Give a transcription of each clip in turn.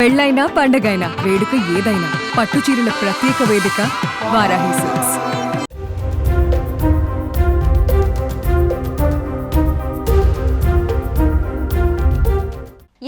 పెళ్ళైనా పండగైనా వేడుక ఏదైనా పట్టు చీరల ప్రత్యేక వేదిక వారాహి సిల్క్స్.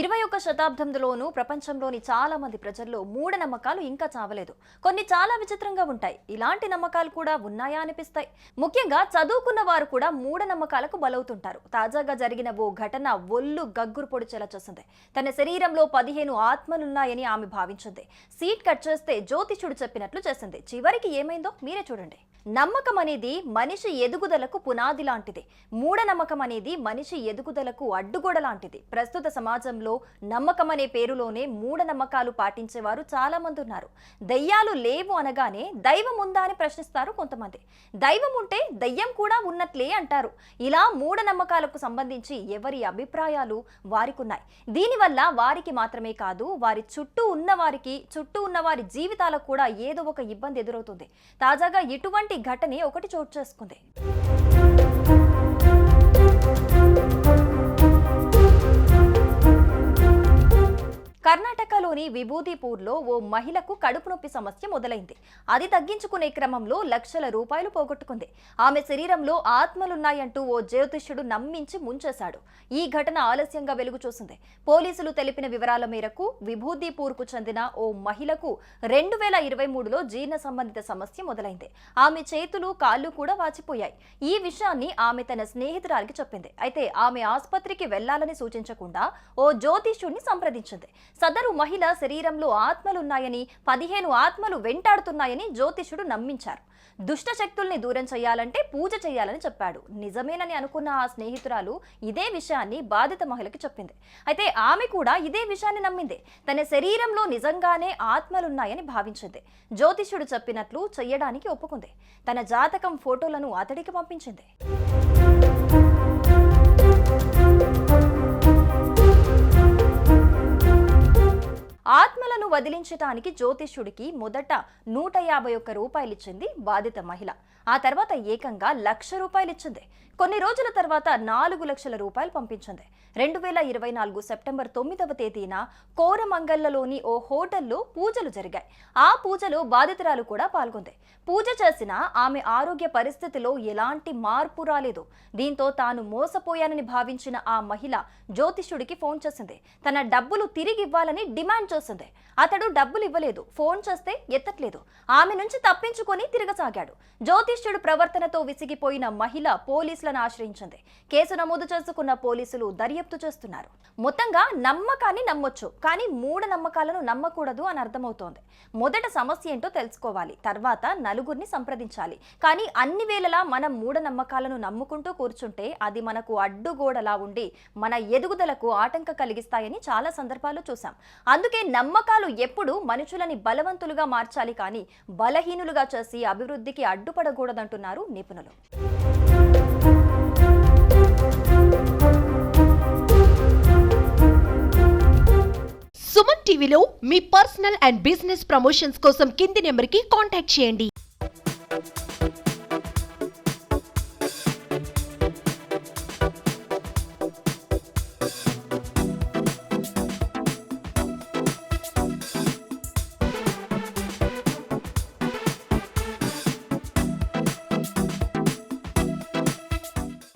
21వ శతాబ్దంలోనూ ప్రపంచంలోని చాలా మంది ప్రజల్లో మూఢనమ్మకాలు ఇంకా చావలేదు. కొన్ని చాలా విచిత్రంగా ఉంటాయి. ఇలాంటి నమ్మకాలు కూడా ఉన్నాయా అనిపిస్తాయి. ముఖ్యంగా చదువుకున్న వారు కూడా మూఢనమ్మకాలకు బలవుతుంటారు. తాజాగా జరిగిన ఓ ఘటన ఒళ్ళు గగ్గురు పొడిచేలా చేసింది. తన శరీరంలో 15 ఆత్మలున్నాయని ఆమె భావించింది. సీట్ కట్ చేస్తే జ్యోతిష్యుడు చెప్పినట్లు చేసింది. చివరికి ఏమైందో మీరే చూడండి. నమ్మకం అనేది మనిషి ఎదుగుదలకు పునాది లాంటిది. మూఢనమ్మకం అనేది మనిషి ఎదుగుదలకు అడ్డుగోడ లాంటిది. ప్రస్తుత సమాజంలో నమ్మకం అనే పేరులోనే మూఢనమ్మకాలు పాటించేవారు చాలా మంది ఉన్నారు. దయ్యాలు లేవు అనగానే దైవం ఉందా అని ప్రశ్నిస్తారు కొంతమంది. దైవం ఉంటే దయ్యం కూడా ఉన్నట్లే అంటారు. ఇలా మూఢనమ్మకాలకు సంబంధించి ఎవరి అభిప్రాయాలు వారికున్నాయి. దీనివల్ల వారికి మాత్రమే కాదు, వారి చుట్టూ ఉన్న వారి జీవితాలకు కూడా ఏదో ఒక ఇబ్బంది ఎదురవుతుంది. తాజాగా ఇటువంటి ఘటన ఒకటి చోటు చేసుకుంది. కర్ణాటకలోని విభూతిపూర్లో ఓ మహిళకు కడుపు నొప్పి సమస్య మొదలైంది. అది తగ్గించుకునే క్రమంలో లక్షల రూపాయలు పోగొట్టుకుంది. ఆమె శరీరంలో ఆత్మలున్నాయంటూ ఓ జ్యోతిష్యుడు నమ్మించి ముంచేశాడు. ఈ ఘటన ఆలస్యంగా వెలుగు చూసింది. పోలీసులు తెలిపిన వివరాల మేరకు విభూతిపూర్కు చెందిన ఓ మహిళకు 2023లో జీర్ణ సంబంధిత సమస్య మొదలైంది. ఆమె చేతులు కాళ్ళు కూడా వాచిపోయాయి. ఈ విషయాన్ని ఆమె తన స్నేహితురాలికి చెప్పింది. అయితే ఆమె ఆసుపత్రికి వెళ్లాలని సూచించకుండా ఓ జ్యోతిష్యుడిని సంప్రదించింది. సదరు మహిళ శరీరంలో ఆత్మలున్నాయని, 15 ఆత్మలు వెంటాడుతున్నాయని జ్యోతిష్యుడు నమ్మించారు. దుష్ట శక్తుల్ని దూరం చేయాలంటే పూజ చేయాలని చెప్పాడు. నిజమేనని అనుకున్న ఆ స్నేహితురాలు ఇదే విషయాన్ని బాధిత మహిళకి చెప్పింది. అయితే ఆమె కూడా ఇదే విషయాన్ని నమ్మింది. తన శరీరంలో నిజంగానే ఆత్మలున్నాయని భావించింది. జ్యోతిష్యుడు చెప్పినట్లు చెయ్యడానికి ఒప్పుకుంది. తన జాతకం ఫోటోలను అతడికి పంపించింది. ఆత్మలను వదిలించటానికి జ్యోతిష్యుడికి మొదట 151 రూపాయలిచ్చింది బాధిత మహిళ. ఆ తర్వాత ఏకంగా 1,00,000 రూపాయలిచ్చింది. కొన్ని రోజుల తర్వాత 4 లక్షల రూపాయలు పంపించింది. 2024 సెప్టెంబర్ 9వ తేదీన కోరమంగళ్లలోని ఓ హోటల్లో పూజలు జరిగాయి. ఆ పూజలో బాధితురాలు కూడా పాల్గొంది. పూజ చేసిన ఆమె ఆరోగ్య పరిస్థితిలో ఎలాంటి మార్పు రాలేదు. దీంతో తాను మోసపోయానని భావించిన ఆ మహిళ జ్యోతిష్యుడికి ఫోన్ చేసింది. తన డబ్బులు తిరిగి ఇవ్వాలని డిమాండ్ చేసింది. అతడు డబ్బులు ఇవ్వలేదు. ఫోన్ చేస్తే ఎత్తట్లేదు. ఆమె నుంచి తప్పించుకొని తిరగసాగాడు. జ్యోతిష్యుడు ప్రవర్తనతో విసిగిపోయిన మహిళ పోలీసులను ఆశ్రయించింది. కేసు నమోదు చేసుకున్న పోలీసులు దర్యాప్తు చేస్తున్నారు. మొత్తంగా నమ్మకాన్ని నమ్మొచ్చు, కానీ మూఢనమ్మకాలను నమ్మకూడదు అని అర్థమవుతోంది. మొదట సమస్య ఏంటో తెలుసుకోవాలి, తర్వాత నలుగురిని సంప్రదించాలి. కానీ అన్ని వేళలా మనం మూఢనమ్మకాలను నమ్ముకుంటూ కూర్చుంటే అది మనకు అడ్డుగోడలా ఉండి మన ఎదుగుదలకు ఆటంకం కలిగిస్తాయని చాలా సందర్భాలు చూసాం. అందుకే నమ్మకాలు ఎప్పుడూ మనుషులని బలవంతులుగా మార్చాలి, కానీ బలహీనులుగా చేసి అభివృద్ధికి అడ్డుపడకూడదంటున్నారు నిపుణులు. సుమన్ టీవీలో మీ పర్సనల్ అండ్ బిజినెస్ ప్రమోషన్స్ కోసం కింది నెంబర్కి కాంటాక్ట్ చేయండి.